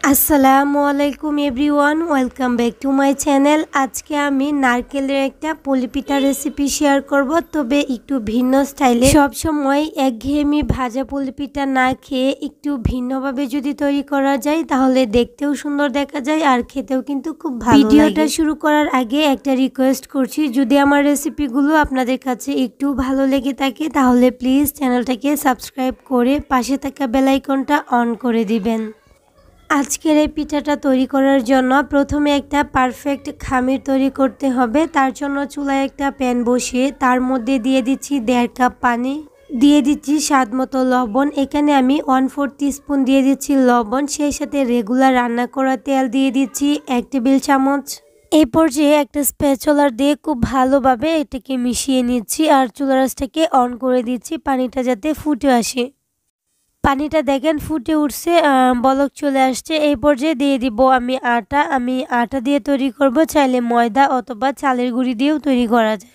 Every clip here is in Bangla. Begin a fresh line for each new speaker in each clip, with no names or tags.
আসসালামু আলাইকুম everyone, welcome back to my channel. আজকে আমি নারকেলের একটা পুলি পিঠা রেসিপি শেয়ার করব, তবে একটু ভিন্ন স্টাইলে। সবসময় একঘেয়েমি ভাজা পুলি পিঠা না খেয়ে একটু ভিন্নভাবে যদি তৈরি করা যায় তাহলে দেখতেও সুন্দর দেখা যায় আর খেতেও কিন্তু খুব ভালো লাগে। ভিডিওটা শুরু করার আগে একটা রিকোয়েস্ট করছি, যদি আমার রেসিপিগুলো আপনাদের কাছে একটু ভালো লেগে থাকে তাহলে প্লিজ চ্যানেলটাকে সাবস্ক্রাইব করে পাশে থাকা বেল আইকনটা অন করে দিবেন। আজকের এই পিঠাটা তৈরি করার জন্য প্রথমে একটা পারফেক্ট খামির তৈরি করতে হবে। তার জন্য চুলায় একটা প্যান বসিয়ে তার মধ্যে দিয়ে দিচ্ছি 1.5 কাপ পানি, দিয়ে দিচ্ছি স্বাদ মতো লবণ। এখানে আমি 1/4 টিস্পুন দিয়ে দিচ্ছি লবণ, সেই সাথে রেগুলার রান্না করা তেল দিয়ে দিচ্ছি 1 টেবিল চামচ। এই পর্যায়ে একটা স্প্যাচুলার দিয়ে খুব ভালোভাবে এটাকে মিশিয়ে নিচ্ছি আর চুলার আঁচটাকে অন করে দিচ্ছি, পানিটা যাতে ফুটে আসে। পানিটা দেখেন ফুটে উঠছে, বলক চলে আসছে। এই পর্যায়ে দিয়ে দিব আমি আটা দিয়ে তৈরি করব, চাইলে ময়দা অথবা চালের গুঁড়ি দিয়েও তৈরি করা যায়।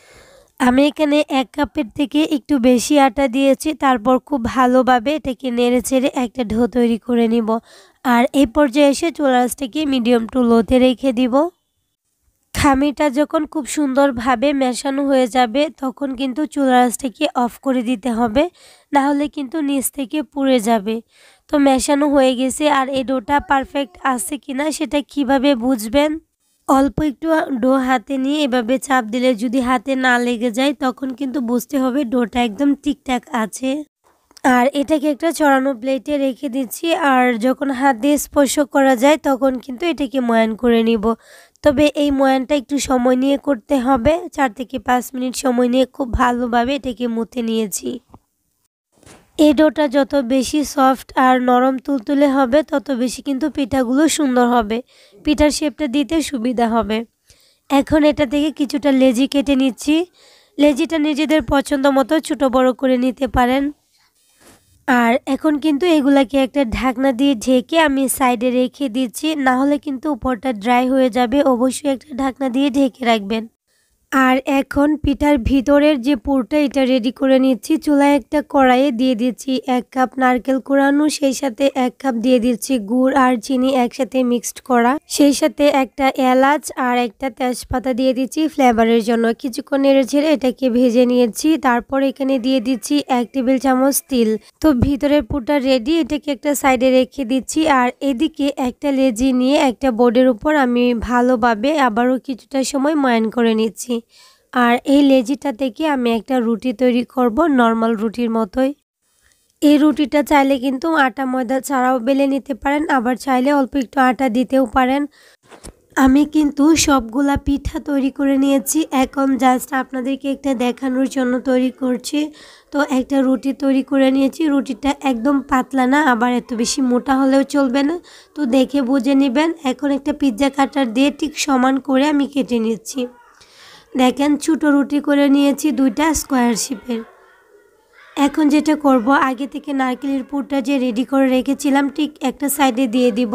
আমি এখানে 1 কাপের থেকে একটু বেশি আটা দিয়েছি। তারপর খুব ভালোভাবে এটাকে নেড়ে চেড়ে একটা ডো তৈরি করে নিব। আর এই পর্যায়ে এসে চুলার আঁচটাকে মিডিয়াম টু লোতে রেখে দিব। খামিরটা যখন খুব সুন্দরভাবে মেশানো হয়ে যাবে তখন কিন্তু চুলার আঁচটাকে অফ করে দিতে হবে, না হলে কিন্তু নিচ থেকে পুড়ে যাবে। তো মেশানো হয়ে গেছে, আর এই ডোটা পারফেক্ট আছে কিনা সেটা কিভাবে বুঝবেন? অল্প একটু ডো হাতে নিয়ে এভাবে চাপ দিলে যদি হাতে না লেগে যায় তখন কিন্তু বুঝতে হবে ডোটা একদম ঠিকঠাক আছে। আর এটাকে একটা ছড়ানো প্লেটে রেখে দিচ্ছি, আর যখন হাত দিয়ে স্পর্শ করা যায় তখন কিন্তু এটাকে ময়ান করে নিব। তবে এই ময়ানটা একটু সময় নিয়ে করতে হবে, 4 থেকে 5 মিনিট সময় নিয়ে খুব ভালোভাবে এটাকে মুথে নিয়েছি। এই ডোটা যত বেশি সফট আর নরম তুলতুলে হবে তত বেশি কিন্তু পিঠাগুলো সুন্দর হবে, পিঠার শেপটা দিতে সুবিধা হবে। এখন এটা থেকে কিছুটা লেচি কেটে নিচ্ছি। লেচিটা নিজেদের পছন্দ মতো ছোটো বড় করে নিতে পারেন। আর এখন কিন্তু এগুলাকে একটা ঢাকনা দিয়ে ঢেকে আমি সাইডে রেখে দিচ্ছি, না হলে কিন্তু উপরটা ড্রাই হয়ে যাবে। অবশ্যই একটা ঢাকনা দিয়ে ঢেকে রাখবেন। আর এখন পিঠার ভিতরের যে পুরটা এটা রেডি করে নিচ্ছি। চুলায় একটা কড়াইয়ে দিয়ে দিচ্ছি 1 কাপ নারকেল কোরানো, সেই সাথে 1 কাপ দিয়ে দিচ্ছি গুড় আর চিনি একসাথে মিক্সড করা, সেই সাথে একটা এলাচ আর একটা তেজপাতা দিয়ে দিচ্ছি ফ্লেভারের জন্য। কিছুক্ষণ নেড়ে ছেড়ে এটাকে ভেজে নিয়েছি। তারপর এখানে দিয়ে দিচ্ছি 1 টেবিল চামচ তিল। তো ভিতরের পুরটা রেডি, এটাকে একটা সাইডে রেখে দিচ্ছি। আর এদিকে একটা লেচি নিয়ে একটা বোর্ডের উপর আমি ভালোভাবে আবারও কিছুটা সময় ময়ান করে নিচ্ছি। আর এই লেচিটা থেকে আমি একটা রুটি তৈরি করব, নর্মাল রুটির মতোই। এই রুটিটা চাইলে কিন্তু আটা ময়দা ছাড়াও বেলে নিতে পারেন, আবার চাইলে অল্প একটু আটা দিতেও পারেন। আমি কিন্তু সবগুলা পিঠা তৈরি করে নিয়েছি, এখন জাস্ট আপনাদেরকে একটা দেখানোর জন্য তৈরি করছি। তো একটা রুটি তৈরি করে নিয়েছি। রুটিটা একদম পাতলা না, আবার এত বেশি মোটা হলেও চলবে না, তো দেখে বুঝে নেবেন। এখন একটা পিৎজা কাটার দিয়ে ঠিক সমান করে আমি কেটে নিচ্ছি। দেখেন ছোটো রুটি করে নিয়েছি 2টা স্কোয়ার শেপের। এখন যেটা করব, আগে থেকে নারকেলের পুরটা যে রেডি করে রেখেছিলাম ঠিক একটা সাইডে দিয়ে দিব।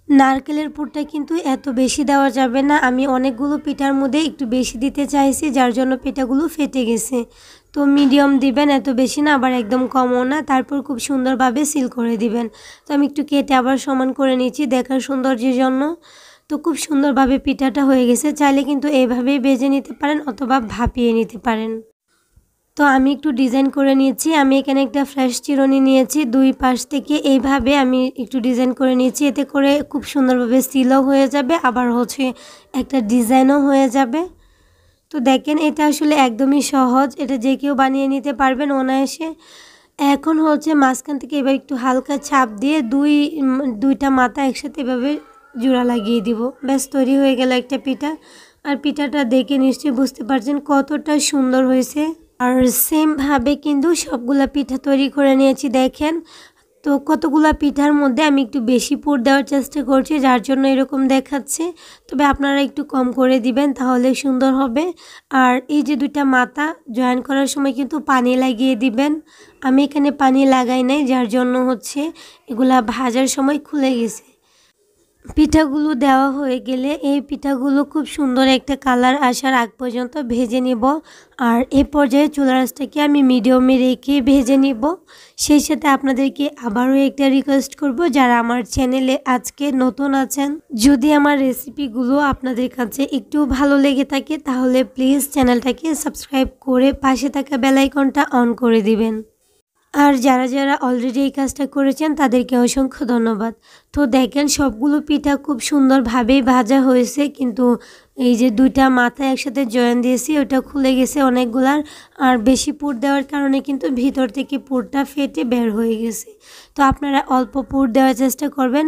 নারকেলের পুরটা কিন্তু এত বেশি দেওয়া যাবে না, আমি অনেকগুলো পিঠার মধ্যে একটু বেশি দিতে চাইছি যার জন্য পিঠাগুলো ফেটে গেছে। তো মিডিয়াম দিবেন, এত বেশি না আবার একদম কমও না। তারপর খুব সুন্দরভাবে সিল করে দিবেন। তো আমি একটু কেটে আবার সমান করে নিচ্ছি দেখার সৌন্দর্যের জন্য। তো খুব সুন্দরভাবে পিঠাটা হয়ে গেছে। চাইলে কিন্তু এইভাবেই ভেজে নিতে পারেন অথবা ভাপিয়ে নিতে পারেন। তো আমি একটু ডিজাইন করে নিয়েছি। আমি এখানে একটা ফ্রেশ চিরুনি নিয়েছি, 2 পাশ থেকে এইভাবে আমি একটু ডিজাইন করে নিয়েছি। এতে করে খুব সুন্দরভাবে সিলও হয়ে যাবে, আবার হচ্ছে একটা ডিজাইনও হয়ে যাবে। তো দেখেন এটা আসলে একদমই সহজ, এটা যে কেউ বানিয়ে নিতে পারবেন অনায়াসে। এখন হচ্ছে মাঝখান থেকে এবার একটু হালকা ছাপ দিয়ে দুইটা মাথা একসাথে এভাবে জোড়া লাগিয়ে দিব। ব্যাস তৈরি হয়ে গেল একটা পিঠা। আর পিঠাটা দেখে নিশ্চয়ই বুঝতে পারছেন কতটা সুন্দর হয়েছে। আর সেমভাবে কিন্তু সবগুলা পিঠা তৈরি করে নিয়েছি দেখেন। তো কতগুলা পিঠার মধ্যে আমি একটু বেশি পুর দেওয়ার চেষ্টা করছি, যার জন্য এরকম দেখাচ্ছে। তবে আপনারা একটু কম করে দিবেন, তাহলে সুন্দর হবে। আর এই যে 2টা মাথা জয়েন করার সময় কিন্তু পানি লাগিয়ে দিবেন। আমি এখানে পানি লাগাই নাই, যার জন্য হচ্ছে এগুলা ভাজার সময় খুলে গেছে। পিঠাগুলো দেওয়া হয়ে গেলে এই পিঠাগুলো খুব সুন্দর একটা কালার আসার আগ পর্যন্ত ভেজে নিব। আর এই পর্যায়ে চুলার আঁচটাকে আমি মিডিয়ামে রেখে ভেজে নিব। সেই সাথে আপনাদেরকে আবারও একটা রিকোয়েস্ট করব, যারা আমার চ্যানেলে আজকে নতুন আছেন, যদি আমার রেসিপিগুলো আপনাদের কাছে একটু ভালো লেগে থাকে তাহলে প্লিজ চ্যানেলটাকে সাবস্ক্রাইব করে পাশে থাকা বেল আইকনটা অন করে দিবেন। আর যারা যারা অলরেডি এই কাজটা করেছেন তাদেরকে অসংখ্য ধন্যবাদ। তো দেখেন সবগুলো পিঠা খুব সুন্দরভাবেই ভাজা হয়েছে, কিন্তু এই যে দুইটা মাথা একসাথে জয়েন দিয়েছি ওটা খুলে গেছে অনেকগুলার। আর বেশি পুর দেওয়ার কারণে কিন্তু ভিতর থেকে পুরটা ফেটে বের হয়ে গেছে। তো আপনারা অল্প পুর দেওয়ার চেষ্টা করবেন,